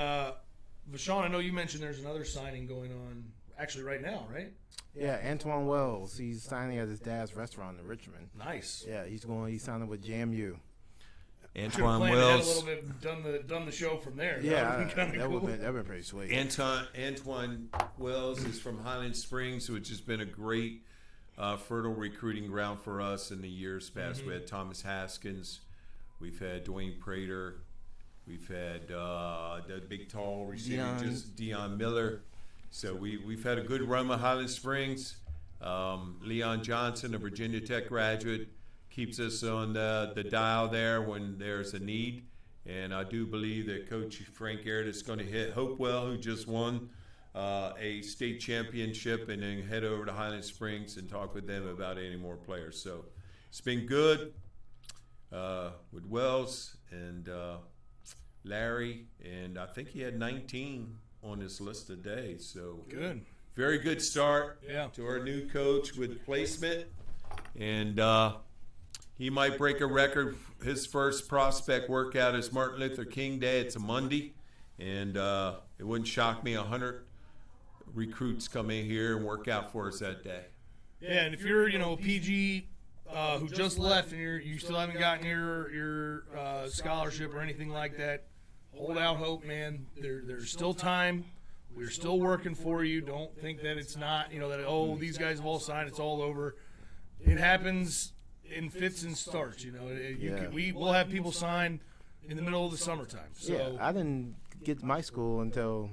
Speaker 1: Vashon, I know you mentioned there's another signing going on actually right now, right?
Speaker 3: Yeah, Antoine Wells. He's signing at his dad's restaurant in Richmond.
Speaker 1: Nice.
Speaker 3: Yeah, he's signing with JMU.
Speaker 2: Antoine
Speaker 1: planned ahead a
Speaker 2: Wells.
Speaker 1: little bit, done the show from there.
Speaker 3: Yeah,
Speaker 1: That'd be kinda
Speaker 3: that
Speaker 1: cool.
Speaker 3: would have been pretty sweet.
Speaker 2: Antoine Wells is from Highland Springs, which has been a great fertile recruiting ground for us in the years past. We had Thomas Haskins, we've had Dwayne Prater, we've had the big tall receiver, just Deion Miller. So we've had a good run with Highland Springs. Leon Johnson, a Virginia Tech graduate, keeps us on the dial there when there's a need. And I do believe that Coach Frank Garrett is going to hit Hopewell, who just won a state championship, and then head over to Highland Springs and talk with them about any more players. So it's been good with Wells and Larry, and I think he had 19 on his list today. So
Speaker 1: Good.
Speaker 2: very good start
Speaker 1: Yeah.
Speaker 2: to our new coach with placement. And he might break a record. His first prospect workout is Martin Luther King Day. It's a Monday. And it wouldn't shock me 100 recruits come in here and work out for us that day.
Speaker 1: Yeah, and if you're, a PG who just left and you still haven't gotten your scholarship or anything like that, hold out hope, man. There's still time. We're still working for you. Don't think that it's not, that, these guys have all signed, it's all over. It happens in fits and starts, we'll have people sign in the middle of the summertime. So
Speaker 3: Yeah, I didn't get to my school until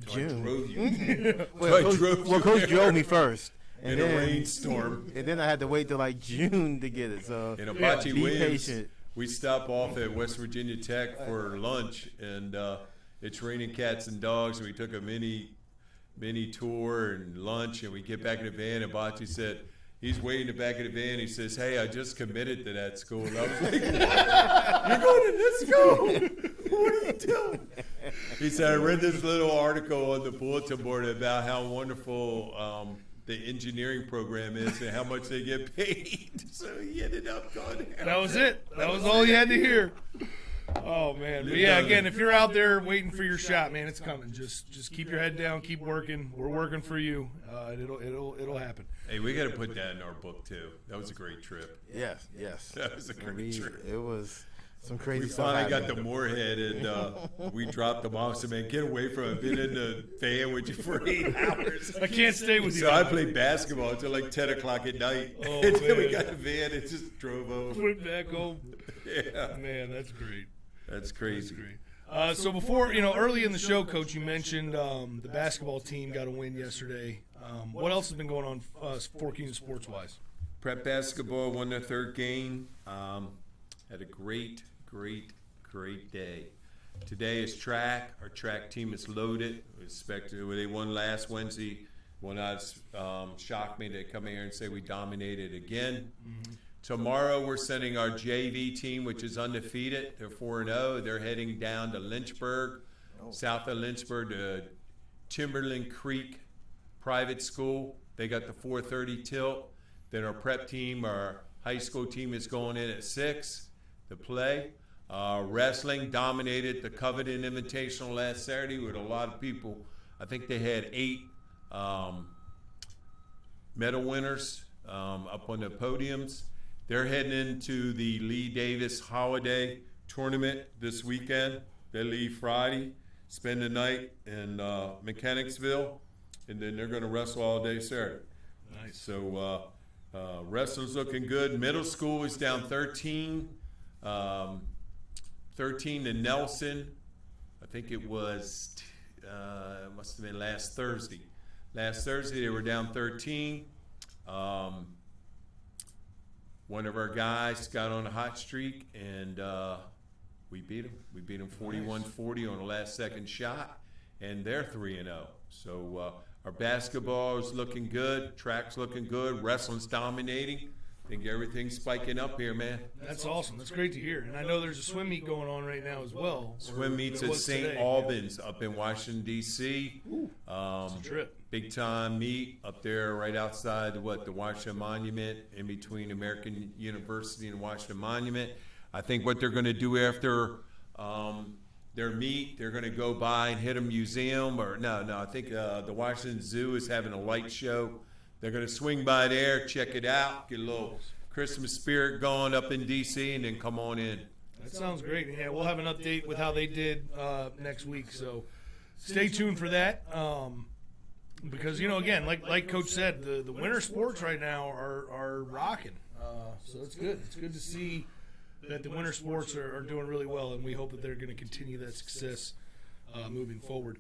Speaker 3: June.
Speaker 2: Drove you
Speaker 3: Well, Coach drove me first.
Speaker 2: in a rainstorm.
Speaker 3: And then I had to wait till like June to get it. So
Speaker 2: In Apache
Speaker 3: be
Speaker 2: Williams,
Speaker 3: patient.
Speaker 2: we stop off at West Virginia Tech for lunch, and it's raining cats and dogs, and we took a mini tour and lunch, and we get back in the van, and Bachi said, he's waiting in the back of the van. He says, "Hey, I just committed to that school." And I was like, "What? You're going to this school? What are you doing?" He said, "I read this little article on the bulletin board about how wonderful the engineering program is and how much they get paid." So he ended up going there.
Speaker 1: that was it. That was all you had to hear. Oh man, but yeah. Again, if you're out there waiting for your shot, man, it's coming. Just keep your head down, keep working. We're working for you. It'll happen.
Speaker 2: Hey, we got to put that in our book too. That was a great trip.
Speaker 3: Yes.
Speaker 2: That was a great trip.
Speaker 3: It was some crazy
Speaker 2: We
Speaker 3: stuff.
Speaker 2: finally got
Speaker 3: happened.
Speaker 2: to Moorhead, and we dropped them off. So, man, get away from it. I've been in the van with you for 8 hours.
Speaker 1: I can't stay with you.
Speaker 2: So I played basketball until like 10 o'clock at night.
Speaker 1: Oh,
Speaker 2: and then we
Speaker 1: man.
Speaker 2: got the van and just drove over.
Speaker 1: Went back home.
Speaker 2: Yeah,
Speaker 1: Man, that's great.
Speaker 2: that's crazy.
Speaker 1: So before, early in the show, Coach, you mentioned the basketball team got a win yesterday. What else has been going on Fork Union sports-wise?
Speaker 2: Prep basketball won their third game. Had a great day. Today is track. Our track team is loaded. They won last Wednesday. Will not shock me to come here and say we dominated again. Mm-hmm. Tomorrow we're sending our JV team, which is undefeated. They're 4-0. They're heading down to Lynchburg, south of Lynchburg, to Timberland Creek Private School. They got the 4:30 tilt. Then our prep team, our high school team, is going in at 6 to play. Wrestling dominated the Coveted Invitational last Saturday with a lot of people. I think they had 8 medal winners up on the podiums. They're heading into the Lee Davis Holiday Tournament this weekend. They leave Friday, spend the night in Mechanicsville, and then they're going to wrestle all day Saturday.
Speaker 1: Nice.
Speaker 2: So wrestling's looking good. Middle school is down 13 to Nelson. I think it was, must have been last Thursday. Last Thursday they were down 13. One of our guys got on a hot streak, and we beat him. We beat him 41-40 on the last second shot, and they're 3-0. So our basketball is looking good. Track's looking good. Wrestling's dominating. I think everything's spiking up here, man.
Speaker 1: That's awesome. That's great to hear. And I know there's a swim meet going on right now as well.
Speaker 2: Swim meets at St. Albans up in Washington, D.C.
Speaker 1: It's a trip.
Speaker 2: Big time meet up there right outside the Washington Monument, in between American University and Washington Monument. I think what they're going to do after their meet, they're going to go by and hit a museum, I think the Washington Zoo is having a light show. They're going to swing by there, check it out, get a little Christmas spirit going up in D.C., and then come on in.
Speaker 1: That sounds great. Yeah, we'll have an update with how they did next week. So stay tuned for that. Because, again, like Coach said, the winter sports right now are rocking. So it's good. It's good to see that the winter sports are doing really well, and we hope that they're going to continue that success moving forward.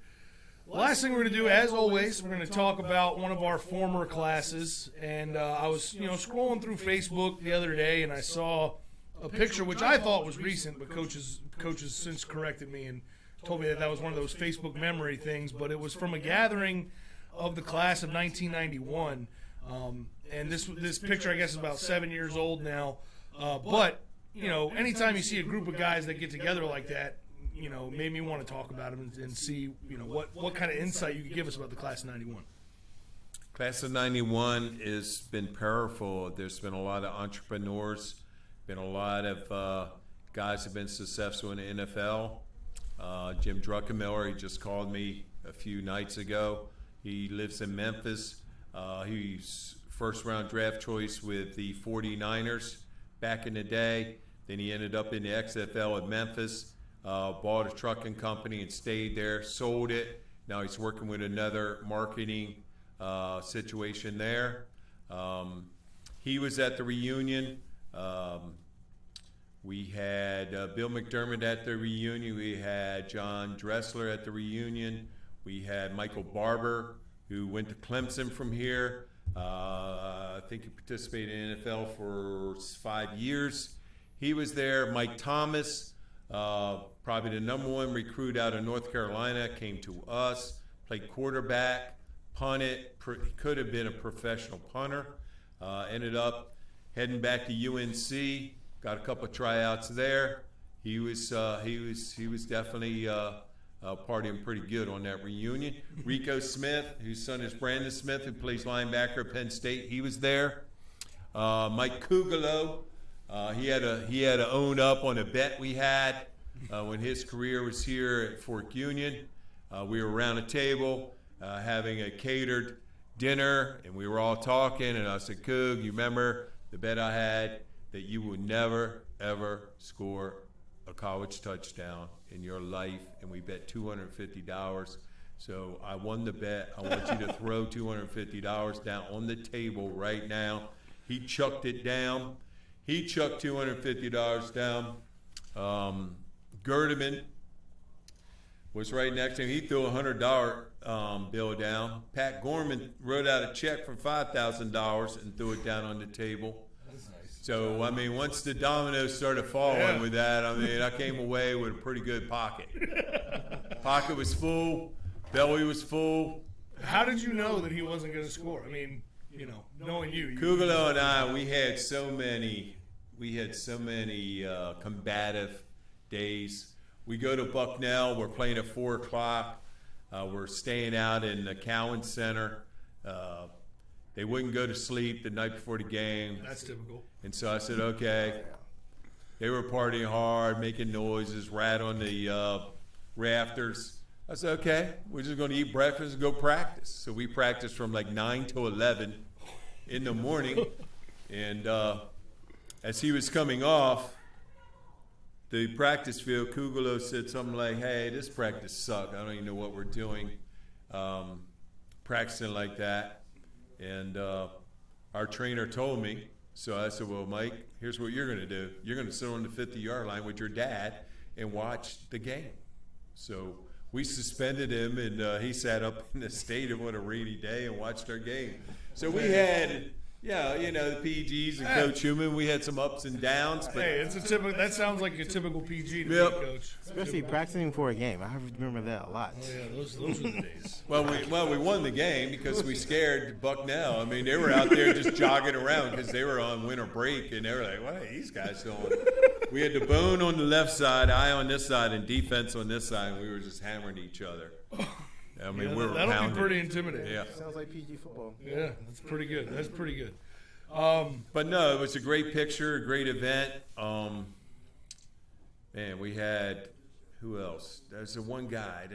Speaker 1: The last thing we're going to do, as always, we're going to talk about one of our former classes. And I was, scrolling through Facebook the other day, and I saw a picture, which I thought was recent, but Coach has since corrected me and told me that was one of those Facebook memory things. But it was from a gathering of the class of 1991. And this picture, I guess, is about 7 years old now. But, anytime you see a group of guys that get together like that, made me want to talk about them and see, what kind of insight you could give us about the class of 91.
Speaker 2: Class of 91 has been powerful. There's been a lot of entrepreneurs, been a lot of guys have been successful in the NFL. Jim Druckenmiller, he just called me a few nights ago. He lives in Memphis. He's first-round draft choice with the 49ers back in the day. Then he ended up in the XFL at Memphis. Bought a trucking company and stayed there, sold it. Now he's working with another marketing situation there. He was at the reunion. We had Bill McDermott at the reunion. We had John Dressler at the reunion. We had Michael Barber, who went to Clemson from here. I think he participated in NFL for 5 years. He was there. Mike Thomas, probably the number one recruit out of North Carolina, came to us, played quarterback, punted. He could have been a professional punter. Ended up heading back to UNC. Got a couple of tryouts there. He was definitely partying pretty good on that reunion. Rico Smith, whose son is Brandon Smith, who plays linebacker at Penn State, he was there. Mike Kugalo, he had to own up on a bet we had when his career was here at Fork Union. We were around a table having a catered dinner, and we were all talking, and I said, Coog, you remember the bet I had that you would never, ever score a college touchdown in your life, and we bet $250. So I won the bet. I want you to throw $250 down on the table right now. He chucked it down. He chucked $250 down. Gerdeman was right next to him. He threw a $100 bill down. Pat Gorman wrote out a check for $5,000 and threw it down on the table. So, once the dominoes started falling with that, I came away with a pretty good pocket. Pocket was full. Belly was full.
Speaker 1: How did you know that he wasn't going to score? Knowing you.
Speaker 2: Kugalo and I, we had so many combative days. We go to Bucknell. We're playing at 4 o'clock. We're staying out in the Cowan Center. They wouldn't go to sleep the night before the game.
Speaker 1: That's typical.
Speaker 2: And so I said, okay. They were partying hard, making noises, rat on the rafters. I said, okay, we're just going to eat breakfast and go practice. So we practiced from like 9 to 11 in the morning. And as he was coming off the practice field, Kugalo said something like, hey, this practice sucked. I don't even know what we're doing practicing like that. And our trainer told me, so I said, well, Mike, here's what you're going to do. You're going to sit on the 50-yard line with your dad and watch the game. So we suspended him, and he sat up in the stadium on a rainy day and watched our game. So we had, the PGs and Coach Shuman. We had some ups and downs. But
Speaker 1: hey, that sounds like a typical PG to me, Coach.
Speaker 3: Especially practicing for a game. I remember that a lot.
Speaker 1: Oh, yeah, those were the days.
Speaker 2: Well, we won the game because we scared Bucknell. They were out there just jogging around because they were on winter break, and they were like, what are these guys doing? We had the bone on the left side, I on this side, and defense on this side, and we were just hammering each other. We were
Speaker 1: that'll
Speaker 2: pounding.
Speaker 1: be pretty intimidating.
Speaker 2: Yeah.
Speaker 3: Sounds like PG football.
Speaker 1: Yeah, that's pretty good. That's pretty good.
Speaker 2: But no, it was a great picture, a great event. We had, who else? There's one guy,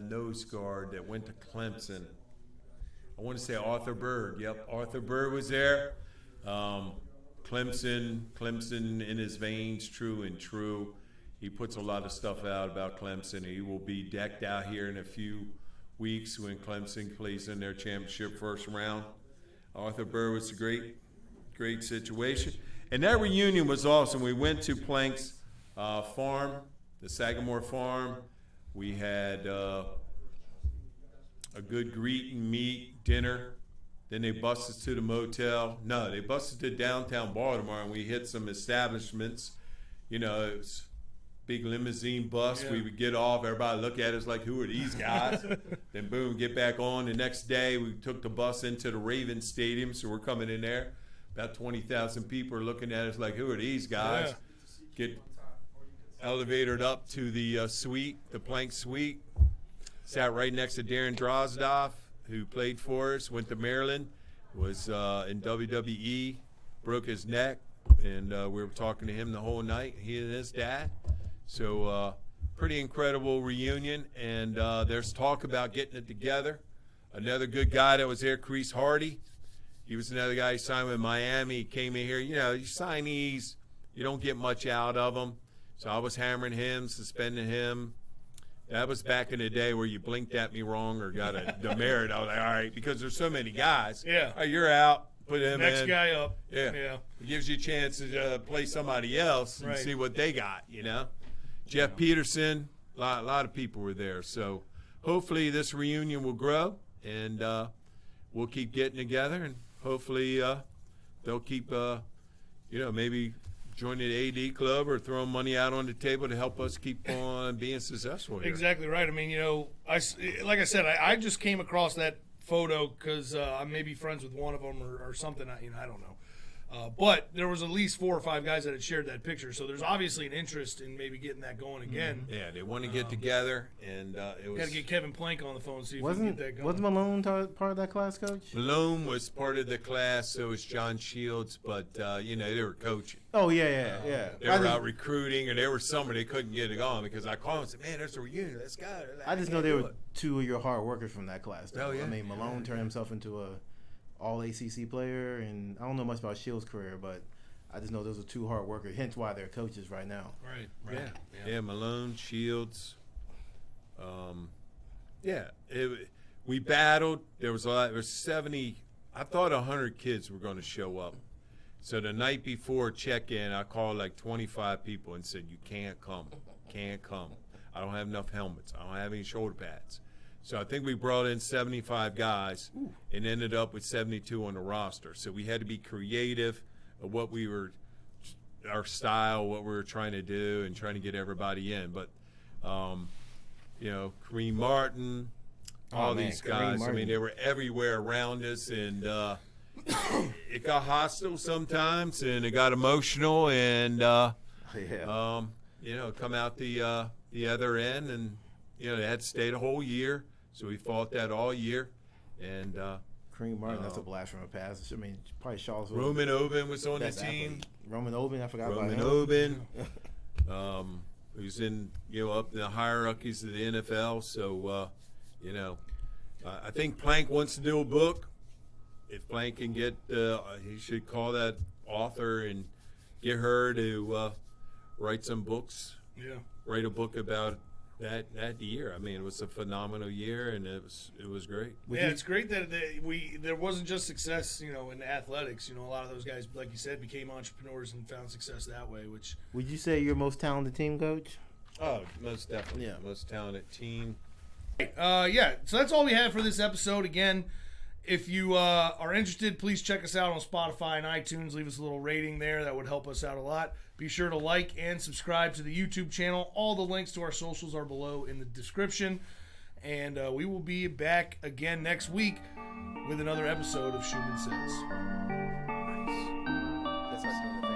Speaker 2: nose guard that went to Clemson. I want to say Arthur Bird. Yep, Arthur Bird was there. Clemson in his veins, true and true. He puts a lot of stuff out about Clemson. He will be decked out here in a few weeks when Clemson plays in their championship first round. Arthur Burr was a great situation. And that reunion was awesome. We went to Plank's farm, the Sagamore farm. We had a good greet and meet dinner. Then they bused us to the motel. No, they bused us to downtown Baltimore, and we hit some establishments. You know, it was big limousine bus.
Speaker 1: Yeah.
Speaker 2: We would get off. Everybody look at us like, who are these guys? Then boom, get back on. The next day, we took the bus into the Ravens Stadium, so we're coming in there. About 20,000 people are looking at us like, who are these guys?
Speaker 1: Yeah.
Speaker 2: Get elevated up to the suite, the Plank Suite. Sat right next to Darren Drozdoff, who played for us, went to Maryland, was in WWE, broke his neck, and we were talking to him the whole night, he and his dad. So pretty incredible reunion, and there's talk about getting it together. Another good guy that was there, Crease Hardy. He was another guy who signed with Miami. He came in here. You know, you signees, you don't get much out of them. So I was hammering him, suspending him. That was back in the day where you blinked at me wrong or got a demerit. I was like, all right, because there's so many guys.
Speaker 1: Yeah.
Speaker 2: All right, you're out. Put him
Speaker 1: Next
Speaker 2: in.
Speaker 1: guy up.
Speaker 2: Yeah.
Speaker 1: Yeah.
Speaker 2: It gives you a chance to play somebody else and
Speaker 1: Right.
Speaker 2: see what they got, you know. Jeff Peterson, a lot of people were there. So hopefully this reunion will grow, and we'll keep getting together, and hopefully they'll keep, maybe joining the AD club or throwing money out on the table to help us keep on being successful here.
Speaker 1: Exactly right. I mean, you know, like I said, I just came across that photo because I may be friends with one of them or something. I don't know. But there was at least 4 or 5 guys that had shared that picture, so there's obviously an interest in maybe getting that going again.
Speaker 2: Yeah, they want to get together, and it was.
Speaker 1: Got to get Kevin Plank on the phone and see if we
Speaker 3: Wasn't
Speaker 1: can get that going.
Speaker 3: Malone part of that class, Coach?
Speaker 2: Malone was part of the class, so was John Shields, but they were coaching.
Speaker 3: Oh yeah.
Speaker 2: They were out recruiting, and there were some they couldn't get it on because I called and said, "Man, there's a reunion. Let's go." Like,
Speaker 3: I just know there were 2 of your hard workers from that class. Though.
Speaker 2: Oh, yeah.
Speaker 3: I mean, Malone turned himself into a all ACC player, and I don't know much about Shields' career, but I just know those are 2 hard workers. Hence why they're coaches right now.
Speaker 1: Right.
Speaker 2: Yeah, Malone, Shields. We battled. There was a lot. There was 70. I thought 100 kids were going to show up. So the night before check-in, I called like 25 people and said, "You can't come. Can't come. I don't have enough helmets. I don't have any shoulder pads." So I think we brought in 75 guys and ended up with 72 on the roster. So we had to be creative of what we were, our style, what we were trying to do, and trying to get everybody in. But, Kareem Martin, all these guys, I mean, they were everywhere around us, and it got hostile sometimes, and it got emotional, and, come out the other end, and, they had to stay the whole year. So we fought that all year, and
Speaker 3: Kareem Martin, that's a blast from a pass. I mean, probably Charlottesville.
Speaker 2: Roman Oben was on the
Speaker 3: best
Speaker 2: team.
Speaker 3: athlete. Roman Oben, I forgot
Speaker 2: Roman
Speaker 3: about him.
Speaker 2: Oben, who's in up in the hierarchies of the NFL. So I think Plank wants to do a book. If Plank can get, he should call that author and get her to write some books.
Speaker 1: Yeah.
Speaker 2: Write a book about that year. I mean, it was a phenomenal year, and it was great.
Speaker 1: Yeah, it's great that there wasn't just success, in athletics. A lot of those guys, like you said, became entrepreneurs and found success that way. Which
Speaker 3: would you say your most talented team, Coach?
Speaker 2: Oh, most definitely.
Speaker 3: Yeah,
Speaker 2: most talented team.
Speaker 1: So that's all we have for this episode. Again, if you are interested, please check us out on Spotify and iTunes. Leave us a little rating there. That would help us out a lot. Be sure to like and subscribe to the YouTube channel. All the links to our socials are below in the description. And we will be back again next week with another episode of Shuman Says.
Speaker 3: Nice. That's